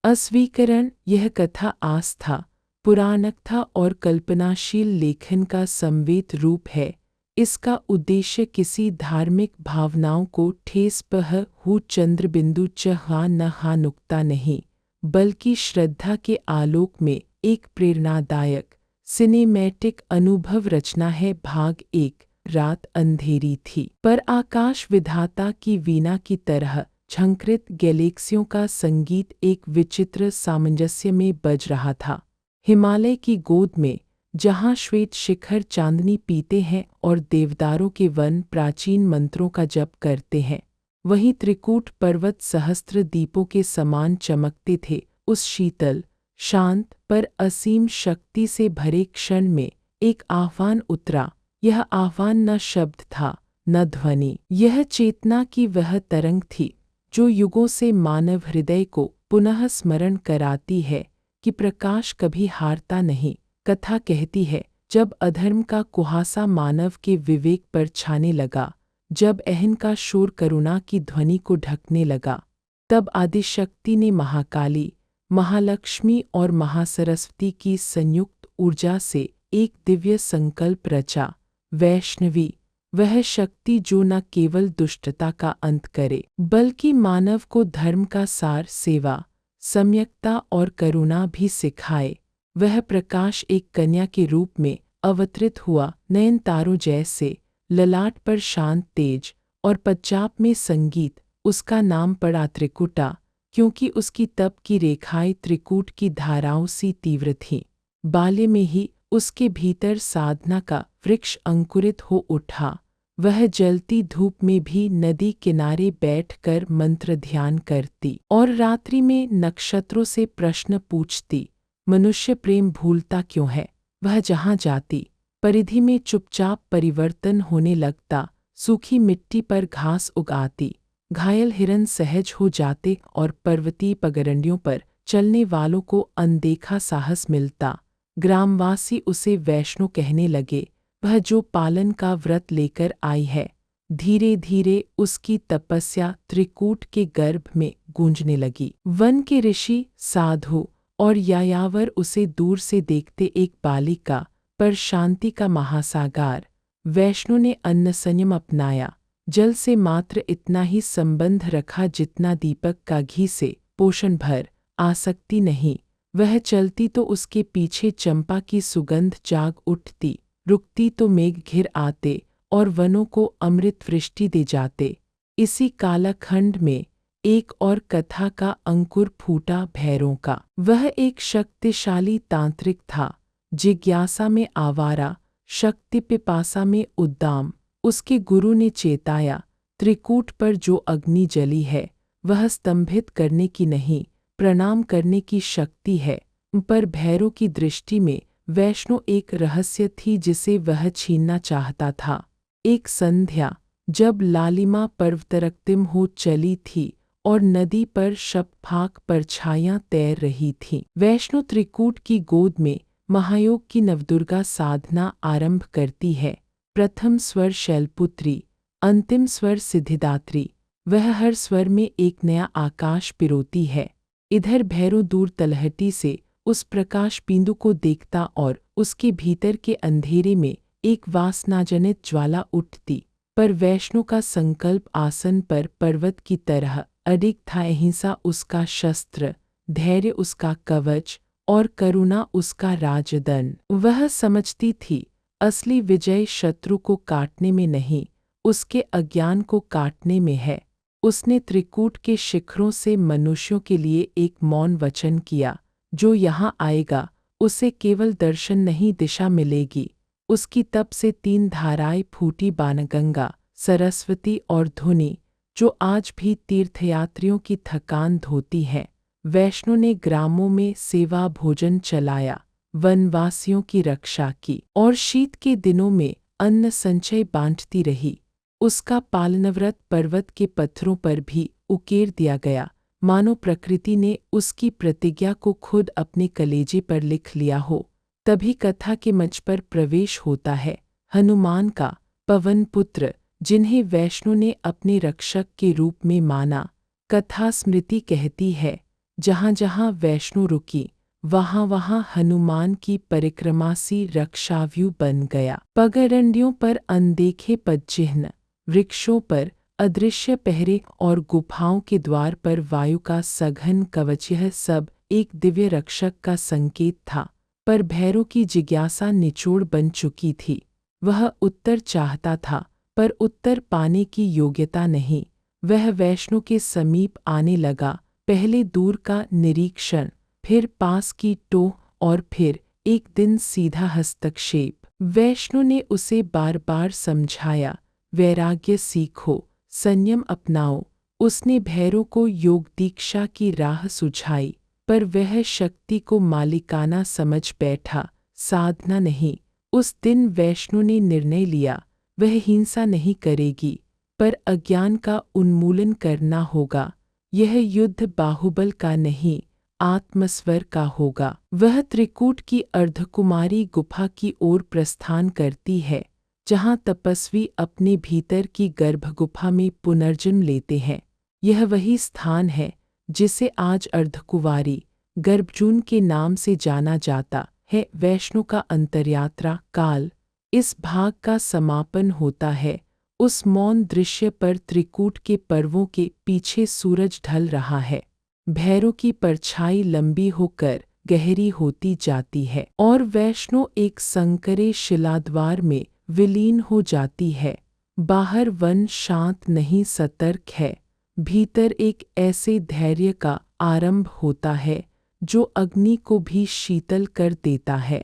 अस्वीकरण। यह कथा आस्था, पुराणकथा और कल्पनाशील लेखन का संवेद रूप है। इसका उद्देश्य किसी धार्मिक भावनाओं को ठेस पह हु चंद्रबिंदु चहा न हा नुक्ता नहीं, बल्कि श्रद्धा के आलोक में एक प्रेरणादायक सिनेमैटिक अनुभव रचना है। भाग 1। रात अंधेरी थी, पर आकाश विधाता की वीणा की तरह झंकृत गैलेक्सियों का संगीत एक विचित्र सामंजस्य में बज रहा था। हिमालय की गोद में, जहाँ श्वेत शिखर चांदनी पीते हैं और देवदारों के वन प्राचीन मंत्रों का जप करते हैं, वहीं त्रिकूट पर्वत सहस्त्र दीपों के समान चमकते थे। उस शीतल, शांत पर असीम शक्ति से भरे क्षण में एक आह्वान उतरा। यह आह्वान न शब्द था, न ध्वनि। यह चेतना की वह तरंग थी जो युगों से मानव हृदय को पुनः स्मरण कराती है कि प्रकाश कभी हारता नहीं। कथा कहती है, जब अधर्म का कुहासा मानव के विवेक पर छाने लगा, जब अहं का शोर करुणा की ध्वनि को ढकने लगा, तब आदिशक्ति ने महाकाली, महालक्ष्मी और महासरस्वती की संयुक्त ऊर्जा से एक दिव्य संकल्प रचा। वैष्णवी, वह शक्ति जो न केवल दुष्टता का अंत करे, बल्कि मानव को धर्म का सार, सेवा, सम्यकता और करुणा भी सिखाए। वह प्रकाश एक कन्या के रूप में अवतरित हुआ, नयन तारों जैसे, ललाट पर शांत तेज और पश्चात में संगीत। उसका नाम पड़ा त्रिकुटा, क्योंकि उसकी तप की रेखाएं त्रिकूट की धाराओं सी तीव्र थीं। बाल्य में ही उसके भीतर साधना का वृक्ष अंकुरित हो उठा। वह जलती धूप में भी नदी किनारे बैठकर मंत्र ध्यान करती और रात्रि में नक्षत्रों से प्रश्न पूछती, मनुष्य प्रेम भूलता क्यों है। वह जहाँ जाती, परिधि में चुपचाप परिवर्तन होने लगता। सूखी मिट्टी पर घास उगाती, घायल हिरन सहज हो जाते और पर्वतीय पगडंडियों पर चलने वालों को अनदेखा साहस मिलता। ग्रामवासी उसे वैष्णो कहने लगे, वह जो पालन का व्रत लेकर आई है। धीरे धीरे उसकी तपस्या त्रिकूट के गर्भ में गूंजने लगी। वन के ऋषि, साधु और यायावर उसे दूर से देखते एक बालिका, पर शांति का महासागर। वैष्णो ने अन्न संयम अपनाया, जल से मात्र इतना ही संबंध रखा जितना दीपक का घी से, पोषण भर आसक्ति नहीं। वह चलती तो उसके पीछे चंपा की सुगंध जाग उठती, रुकती तो मेघ घिर आते और वनों को अमृत वृष्टि दे जाते। इसी कालखंड में एक और कथा का अंकुर फूटा, भैरों का। वह एक शक्तिशाली तांत्रिक था, जिज्ञासा में आवारा, शक्ति पिपासा में उद्दाम। उसके गुरु ने चेताया, त्रिकूट पर जो अग्नि जली है, वह स्तंभित करने की नहीं, प्रणाम करने की शक्ति है। पर भैरों की दृष्टि में वैष्णो एक रहस्य थी जिसे वह छीनना चाहता था। एक संध्या, जब लालिमा पर्वतरक्तिम हो चली थी और नदी पर शफाक परछाइयां तैर रही थीं, वैष्णो त्रिकूट की गोद में महायोग की नवदुर्गा साधना आरंभ करती है। प्रथम स्वर शैलपुत्री, अंतिम स्वर सिद्धिदात्री। वह हर स्वर में एक नया आकाश पिरोती है। इधर भैरव दूर तलहटी से उस प्रकाश बिंदु को देखता और उसके भीतर के अंधेरे में एक वासनाजनित ज्वाला उठती। पर वैष्णो का संकल्प आसन पर पर्वत की तरह अडिग था। अहिंसा उसका शस्त्र, धैर्य उसका कवच और करुणा उसका राजदंड। वह समझती थी, असली विजय शत्रु को काटने में नहीं, उसके अज्ञान को काटने में है। उसने त्रिकूट के शिखरों से मनुष्यों के लिए एक मौन वचन किया, जो यहाँ आएगा उसे केवल दर्शन नहीं, दिशा मिलेगी। उसकी तप से 3 धाराएं फूटी, बाणगंगा, सरस्वती और धुनी, जो आज भी तीर्थयात्रियों की थकान धोती हैं। वैष्णो ने ग्रामों में सेवा भोजन चलाया, वनवासियों की रक्षा की और शीत के दिनों में अन्न संचय बांटती रही। उसका पालनव्रत पर्वत के पत्थरों पर भी उकेर दिया गया, मानो प्रकृति ने उसकी प्रतिज्ञा को खुद अपने कलेजे पर लिख लिया हो। तभी कथा के मंच पर प्रवेश होता है हनुमान का, पवन पुत्र, जिन्हें वैष्णो ने अपने रक्षक के रूप में माना। कथा स्मृति कहती है, जहाँ जहाँ वैष्णो रुकी वहाँ वहाँ हनुमान की परिक्रमा सी रक्षाव्यूह बन गया। पगडंडियों पर अनदेखे पदचिह्न, वृक्षों पर अदृश्य पहरे और गुफाओं के द्वार पर वायु का सघन कवच, यह सब एक दिव्य रक्षक का संकेत था। पर भैरव की जिज्ञासा निचोड़ बन चुकी थी। वह उत्तर चाहता था, पर उत्तर पाने की योग्यता नहीं। वह वैष्णो के समीप आने लगा, पहले दूर का निरीक्षण, फिर पास की टोह और फिर एक दिन सीधा हस्तक्षेप। वैष्णो ने उसे बार बार समझाया, वैराग्य सीखो, संयम अपनाओ। उसने भैरव को योग दीक्षा की राह सुझाई, पर वह शक्ति को मालिकाना समझ बैठा, साधना नहीं। उस दिन वैष्णो ने निर्णय लिया, वह हिंसा नहीं करेगी, पर अज्ञान का उन्मूलन करना होगा। यह युद्ध बाहुबल का नहीं, आत्मस्वर का होगा। वह त्रिकूट की अर्धकुमारी गुफा की ओर प्रस्थान करती है, जहाँ तपस्वी अपने भीतर की गर्भगुफा में पुनर्जन्म लेते हैं। यह वही स्थान है जिसे आज अर्धकुंवारी गर्भजून के नाम से जाना जाता है। वैष्णो का अंतर्यात्रा काल इस भाग का समापन होता है। उस मौन दृश्य पर त्रिकूट के पर्वों के पीछे सूरज ढल रहा है। भैरव की परछाई लंबी होकर गहरी होती जाती है और वैष्णो एक संकरे शिलाद्वार में विलीन हो जाती है। बाहर वन शांत नहीं सतर्क है, भीतर एक ऐसे धैर्य का आरंभ होता है जो अग्नि को भी शीतल कर देता है।